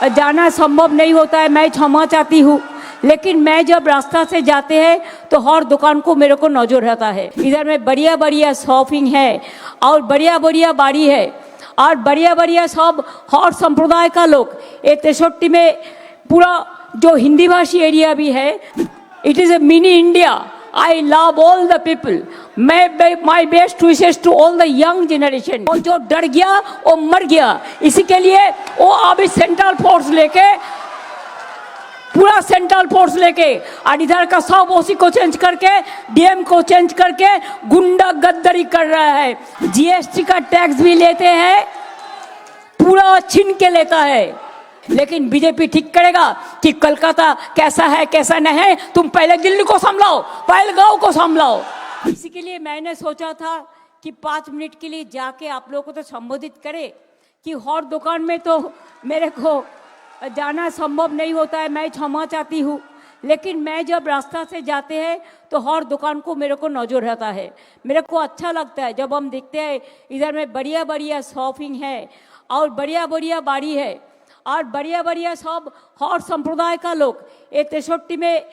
जाना संभव नहीं होता है, मैं क्षमा चाहती हूँ। लेकिन मैं जब रास्ता से जाते हैं तो हर दुकान को मेरे को नजर रहता है। इधर में बढ़िया बढ़िया शॉपिंग है और बढ़िया बढ़िया बाड़ी है और बढ़िया बढ़िया सब हर संप्रदाय का लोग। ये 63 में पूरा जो हिंदी भाषी एरिया भी है, it is a mini India. I love all the people. मैं my best wishes to all the young generation. और जो डर गया वो मर गया, इसी के लिए वो अभी सेंट्रल फोर्स लेके, पूरा सेंट्रल फोर्स लेके और इधर का सब ओसी को चेंज करके, डीएम को चेंज करके गुंडा गद्दारी कर रहा है। जीएसटी का टैक्स भी लेते हैं, पूरा छीन के लेता है। लेकिन बीजेपी ठीक करेगा कि कलकत्ता कैसा है कैसा नहीं है, तुम पहले दिल्ली को संभलाओ, पहले गांव को संभलाओ। इसी के लिए मैंने सोचा था कि 5 मिनट के लिए जाके आप लोगों को तो संबोधित करे कि हर दुकान में तो मेरे को जाना संभव नहीं होता है, मैं क्षमा चाहती हूँ। लेकिन मैं जब रास्ता से जाते हैं तो हर दुकान को मेरे को नजर रहता है। मेरे को अच्छा लगता है जब हम देखते हैं इधर में बढ़िया बढ़िया शॉपिंग है और बढ़िया बढ़िया बाड़ी है और बढ़िया बढ़िया सब हर संप्रदाय का लोग। ये 63 में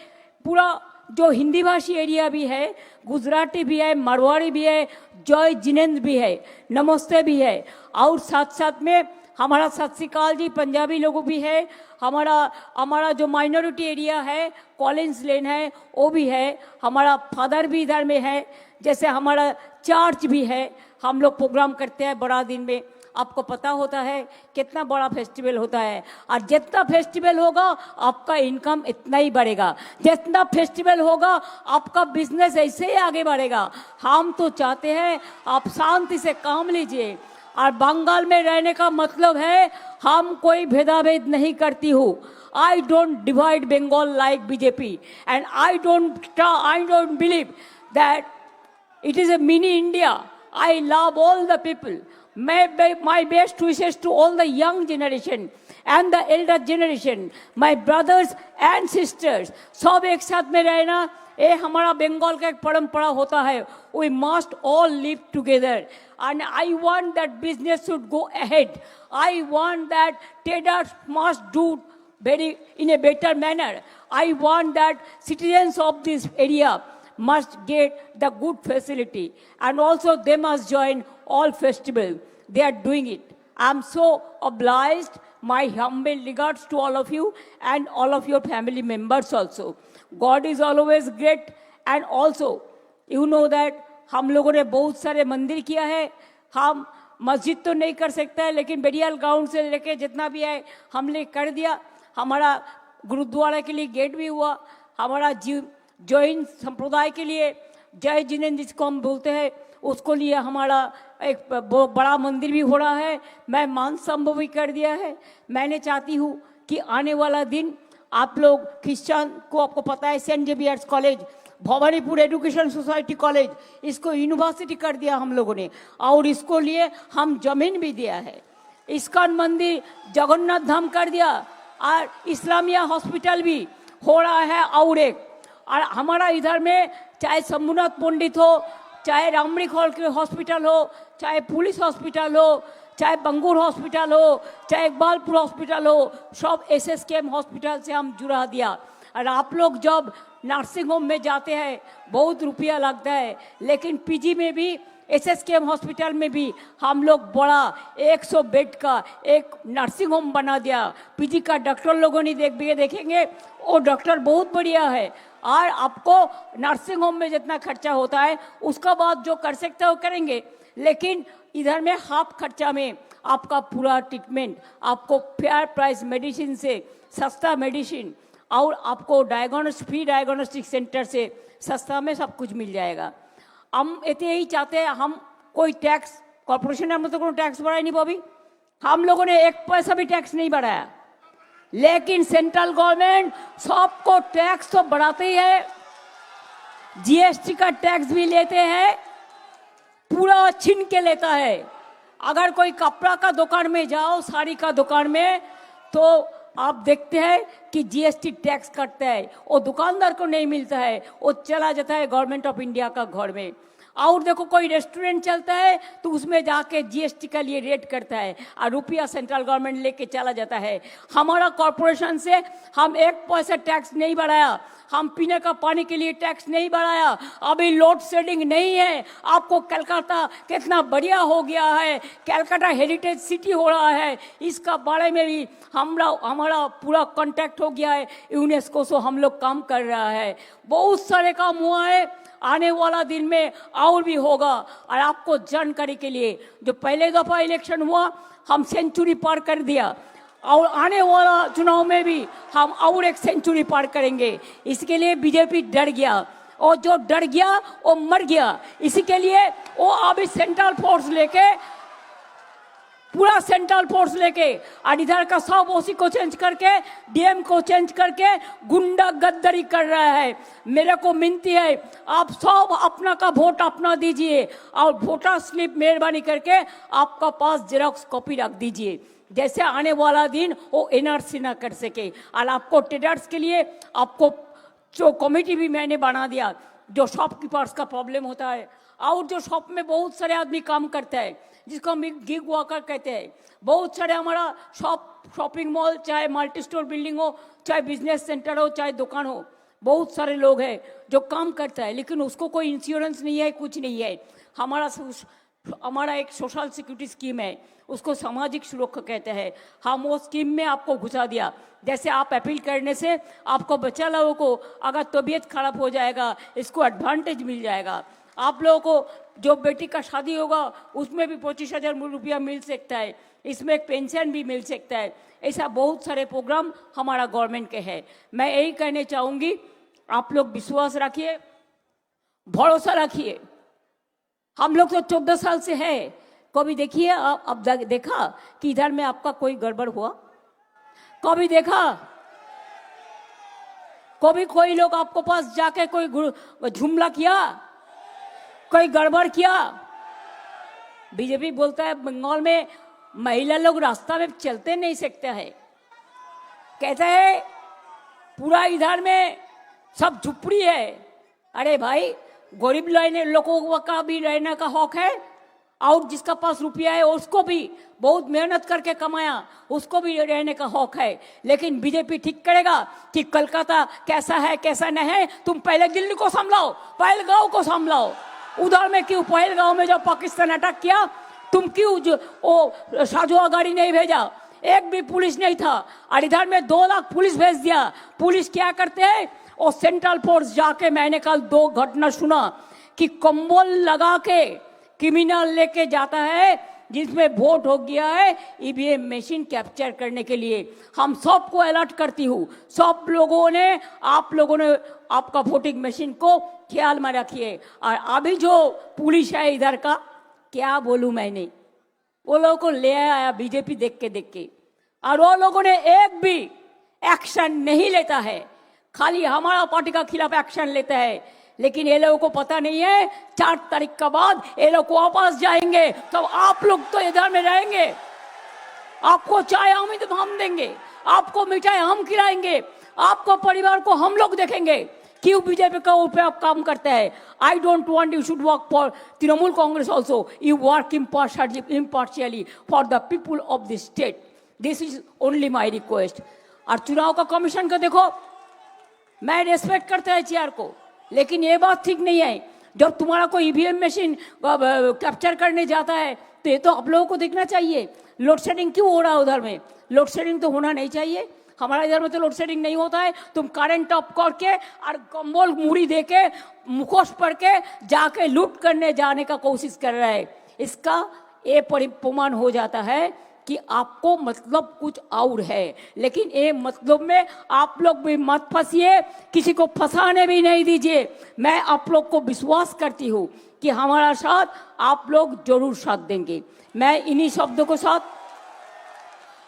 पूरा जो हिंदी भाषी एरिया भी है, गुजराती भी है, मारवाड़ी भी है, जय जिनेंद्र भी है, नमस्ते भी है और साथ साथ में हमारा सत श्री अकाल जी पंजाबी लोगों भी है। हमारा जो माइनॉरिटी एरिया है, कॉलिंस लेन है, वो भी है। हमारा फादर भी इधर में है, जैसे हमारा चर्च भी है। हम लोग प्रोग्राम करते हैं बड़ा दिन में। आपको पता होता है कितना बड़ा फेस्टिवल होता है और जितना फेस्टिवल होगा आपका इनकम इतना ही बढ़ेगा, जितना फेस्टिवल होगा आपका बिजनेस ऐसे ही आगे बढ़ेगा। हम तो चाहते हैं आप शांति से काम लीजिए। और बंगाल में रहने का मतलब है हम कोई भेदाभेद नहीं करती हूँ। I don't divide Bengal like BJP and I don't believe that it is a mini India. I love all the people. My best wishes to all the young generation and the elder generation, my brothers and sisters, सब एक साथ में रहना, ये हमारा बंगाल का एक परंपरा होता है। We must all live together and I want that business should go ahead. I want that traders must do in a better manner. I want that citizens of this area must get the good facility and also they must join all festival. They are doing it. I am so obliged. My humble regards to all of you and all of your family members also. God is always great and also you know that हम लोगों ने बहुत सारे मंदिर किया है। हम मस्जिद तो नहीं कर सकते हैं लेकिन बेरियल ग्राउंड से लेके जितना भी है हमने कर दिया। हमारा गुरुद्वारा के लिए गेट भी हुआ। हमारा जैन संप्रदाय के लिए जय जिनेंद्र जिसको हम बोलते हैं उसको लिए हमारा एक बड़ा मंदिर भी हो रहा है। मैं मान संभव भी कर दिया है। मैंने चाहती हूँ कि आने वाला दिन आप लोग क्रिश्चियन को, आपको पता है saint Xavier's college, Bhawanipur education society college, इसको यूनिवर्सिटी कर दिया हम लोगों ने और इसको लिए हम जमीन भी दिया है। इस्कॉन मंदिर जगन्नाथ धाम कर दिया और इस्लामिया हॉस्पिटल भी हो रहा है और हमारा इधर में चाहे शंभुनाथ पंडित हो, चाहे राममणि हॉस्पिटल हो, चाहे पुलिस हॉस्पिटल हो, चाहे बंगूर हॉस्पिटल हो, चाहे इकबालपुर हॉस्पिटल हो, सब SSKM हॉस्पिटल से हम जुड़ा दिया। और आप लोग जब नर्सिंग होम में जाते हैं बहुत रुपया लगता है, लेकिन PG में भी SSKM हॉस्पिटल में भी हम लोग बड़ा 100 बेड का एक नर्सिंग होम बना दिया। PG का डॉक्टर लोगों ने देखेंगे वो डॉक्टर बहुत बढ़िया है और आपको नर्सिंग होम में जितना खर्चा होता है उसका बाद जो कर सकते हो करेंगे। लेकिन इधर में हाफ खर्चा में आपका पूरा ट्रीटमेंट, आपको फेयर प्राइस मेडिसिन से सस्ता मेडिसिन और आपको फ्री डायग्नोस्टिक सेंटर से सस्ता में सब कुछ मिल जाएगा। हम यही चाहते हैं। हम कोई टैक्स कॉर्पोरेशन ने तो कोई टैक्स बढ़ाया नहीं भाभी, हम लोगों ने 1 पैसा भी टैक्स नहीं बढ़ाया। लेकिन सेंट्रल गवर्नमेंट सबको टैक्स तो बढ़ाते ही है, GST का टैक्स भी लेते हैं, पूरा छीन के लेता है। अगर कोई कपड़ा का दुकान में जाओ, साड़ी का दुकान में, तो आप देखते हैं कि GST टैक्स कटता है, वो दुकानदार को नहीं मिलता है, वो चला जाता है गवर्नमेंट ऑफ इंडिया का घर में। और देखो कोई रेस्टोरेंट चलता है तो उसमें जाके जीएसटी का लिए रेट करता है और रुपया सेंट्रल गवर्नमेंट लेके चला जाता है। हमारा कॉरपोरेशन से हम 1 पैसा टैक्स नहीं बढ़ाया, हम पीने का पानी के लिए टैक्स नहीं बढ़ाया, अभी लोड शेडिंग नहीं है। आपको कलकत्ता कितना बढ़िया हो गया है, कलकत्ता हेरिटेज सिटी हो रहा है, इसका बारे में भी हमारा पूरा कांटेक्ट हो गया है यूनेस्को से, हम लोग काम कर रहा है। बहुत सारे काम हुआ है, आने वाला दिन में और भी होगा। और आपको जानकारी के लिए, जो पहले दफा इलेक्शन हुआ हम सेंचुरी पार कर दिया, और आने वाला चुनाव में भी हम और एक सेंचुरी पार करेंगे। इसके लिए बीजेपी डर गया, और जो डर गया वो मर गया। इसी के लिए वो अभी सेंट्रल फोर्स लेके, पूरा सेंट्रल फोर्स लेके, और इधर का सब ओसी को चेंज करके, डीएम को चेंज करके गुंडा गद्दारी कर रहा है। मेरे को मिनती है, आप सब अपना का वोट अपना दीजिए, और वोटर स्लिप मेहरबानी करके आपका पास जेरॉक्स कॉपी रख दीजिए, जैसे आने वाला दिन वो एनआरसी ना कर सके। और आपको ट्रेडर्स के लिए आपको जो कमेटी भी मैंने बना दिया, जो शॉपकीपर्स का प्रॉब्लम होता है, और जो शॉप में बहुत सारे आदमी काम करते हैं जिसको हम गिग वर्कर कहते हैं। बहुत सारे हमारा शॉपिंग मॉल, चाहे मल्टी स्टोर बिल्डिंग हो, चाहे बिजनेस सेंटर हो, चाहे दुकान हो, बहुत सारे लोग हैं जो काम करता है, लेकिन उसको कोई इंश्योरेंस नहीं है, कुछ नहीं है। हमारा एक सोशल सिक्योरिटी स्कीम है, उसको सामाजिक सुरक्षा कहते हैं। हम वो स्कीम में आपको घुसा दिया। जैसे आप अपील करने से आपको बच्चा लोगों को अगर तबीयत खराब हो जाएगा, इसको एडवांटेज मिल जाएगा। आप लोगों को जो बेटी का शादी होगा उसमें भी 25,000 रुपया मिल सकता है, इसमें एक पेंशन भी मिल सकता है। ऐसा बहुत सारे प्रोग्राम हमारा गवर्नमेंट के है। मैं यही कहने चाहूँगी, आप लोग विश्वास रखिए, भरोसा रखिए। हम लोग तो 14 साल से है, कभी देखिए अब देखा कि इधर में आपका कोई गड़बड़ हुआ? कभी देखा? कभी कोई लोग आपको पास जाके कोई झुमला किया, कोई गड़बड़ किया? बीजेपी बोलता है बंगाल में महिला लोग रास्ता में चलते नहीं सकते हैं, कहता है पूरा इधर में सब झुपड़ी है। अरे भाई, गरीब लोगों का भी रहने का हक है, और जिसका पास रुपया है उसको भी बहुत मेहनत करके कमाया, उसको भी रहने का हक है। लेकिन बीजेपी ठीक करेगा कि कलकत्ता कैसा है कैसा नहीं है, तुम पहले दिल्ली को संभलाओ, पहलगांव को संभलाओ। उधर में क्यों पहलगांव में जब पाकिस्तान अटैक किया, तुम क्यों वो साझुआ गाड़ी नहीं भेजा? एक भी पुलिस नहीं था, और इधर में 2 लाख पुलिस भेज दिया। पुलिस क्या करते हैं, और सेंट्रल फोर्स जाके, मैंने कल 2 घटना सुना कि कंबल लगा के क्रिमिनल लेके जाता है जिसमें वोट हो गया है ईवीएम मशीन कैप्चर करने के लिए। हम सबको अलर्ट करती हूँ, सब लोगों ने, आप लोगों ने आपका वोटिंग मशीन को ख्याल में रखिए। और अभी जो पुलिस है इधर का, क्या बोलूं मैंने, वो लोगों को ले आया बीजेपी देख के, और वो लोगों ने एक भी एक्शन नहीं लेता है, खाली हमारा पार्टी का खिलाफ एक्शन लेता है। लेकिन ये लोगों को पता नहीं है 4 तारीख के बाद ये लोग वापस जाएंगे, तो आप लोग तो इधर में रहेंगे। आपको चाय हम देंगे, आपको मिठाई हम खिलाएंगे, आपको परिवार को हम लोग देखेंगे। क्यों बीजेपी का ऊपर आप काम करते हैं? I don't want you should work for Trinamool Congress also, you work impartially for the people of the state. This is only my request. और चुनाव का कमीशन का देखो, मैं रेस्पेक्ट करता है चेयर को, लेकिन ये बात ठीक नहीं है, जब तुम्हारा कोई ईवीएम मशीन कैप्चर करने जाता है तो ये तो आप लोगों को देखना चाहिए। लोड शेडिंग क्यों हो रहा है उधर में? लोड शेडिंग तो होना नहीं चाहिए। हमारा इधर में तो लोड शेडिंग नहीं होता है। तुम करंट ऑफ करके और कंबल मुड़ी दे के मुखोश पड़ के जाके लूट करने जाने का कोशिश कर रहा है। इसका ये प्रमाण हो जाता है कि आपको मतलब कुछ और है। लेकिन ये मतलब में आप लोग भी मत फंसिए, किसी को फंसाने भी नहीं दीजिए। मैं आप लोग को विश्वास करती हूँ कि हमारा साथ आप लोग जरूर साथ देंगे। मैं इन्हीं शब्दों के साथ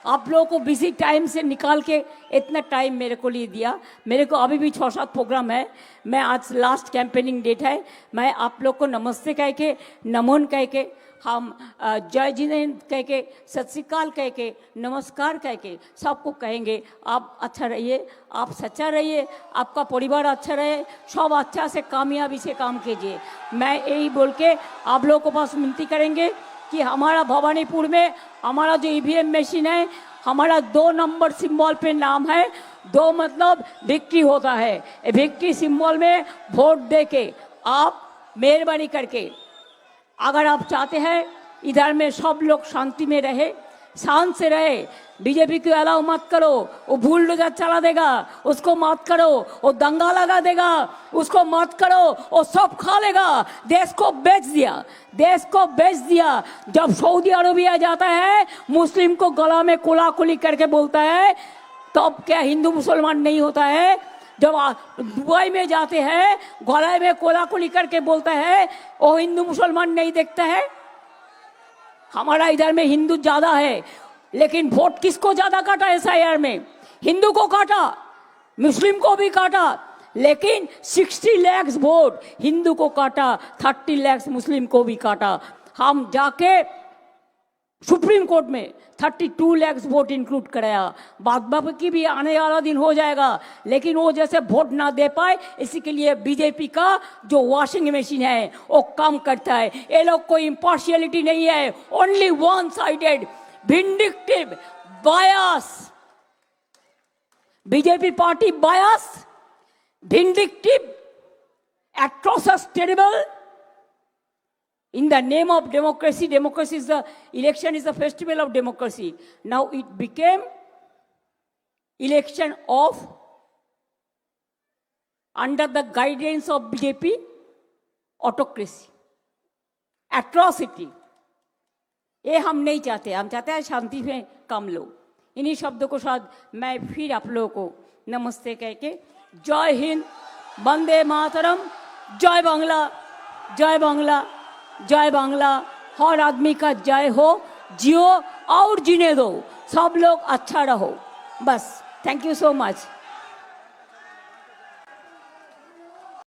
आप लोगों को बिजी टाइम से निकाल के इतना टाइम मेरे को लिए दिया। मेरे को अभी भी 6-7 प्रोग्राम है। मैं आज लास्ट कैंपेनिंग डेट है। मैं आप लोग को नमस्ते कह के, नमन कह के हम जय जिनेंद्र कह के, सत श्री अकाल कह के, नमस्कार कह के सबको कहेंगे आप अच्छा रहिए, आप सच्चा रहिए, आपका परिवार अच्छा रहे, सब अच्छा से कामयाबी से काम कीजिए। मैं यही बोल के आप लोगों को पास विनती करेंगे कि हमारा भवानीपुर में हमारा जो ईवीएम मशीन है, हमारा 2 नंबर सिंबल पे नाम है, 2 मतलब विक्ट्री होता है। विक्ट्री सिंबल में वोट दे के आप मेहरबानी करके, अगर आप चाहते हैं इधर में सब लोग शांति में रहे, शांत से रहे, बीजेपी को अलाउ मत करो, वो बुलडोजर चला देगा, उसको मत करो, वो दंगा लगा देगा, उसको मत करो, वो सब खा लेगा। देश को बेच दिया, देश को बेच दिया। जब सऊदी अरबिया जाता है, मुस्लिम को गला में कोलाकुली करके बोलता है, तब क्या हिंदू मुसलमान नहीं होता है? जब दुबई में जाते हैं, गले में कोलाकुली करके बोलता है, वो हिंदू मुसलमान नहीं देखता है? हमारा इधर में हिंदू ज्यादा है, लेकिन वोट किसको ज्यादा काटा एसआईआर में? हिंदू को काटा, मुस्लिम को भी काटा, लेकिन 60 लाख वोट हिंदू को काटा, 30 लाख मुस्लिम को भी काटा। हम जाके सुप्रीम कोर्ट में 32 लाख वोट इंक्लूड कराया। बाद की भी आने वाला दिन हो जाएगा, लेकिन वो जैसे वोट ना दे पाए, इसी के लिए बीजेपी का जो वॉशिंग मशीन है वो काम करता है। ये लोग कोई इम्पार्शियलिटी नहीं है, only one sided, vindictive, bias. BJP party bias, vindictive, atrocious, terrible. In the name of democracy, democracy is the election is the festival of democracy. Now it became election of under the guidance of BJP autocracy, atrocity. ये हम नहीं चाहते, हम चाहते हैं शांति में काम लो। इन्हीं शब्दों को साथ मैं फिर आप लोगों को नमस्ते कह के, जय हिंद, वंदे मातरम, जय बांग्ला, जय बांग्ला, जय बांग्ला। हर आदमी का जय हो, जियो और जीने दो, सब लोग अच्छा रहो, बस। Thank you so much.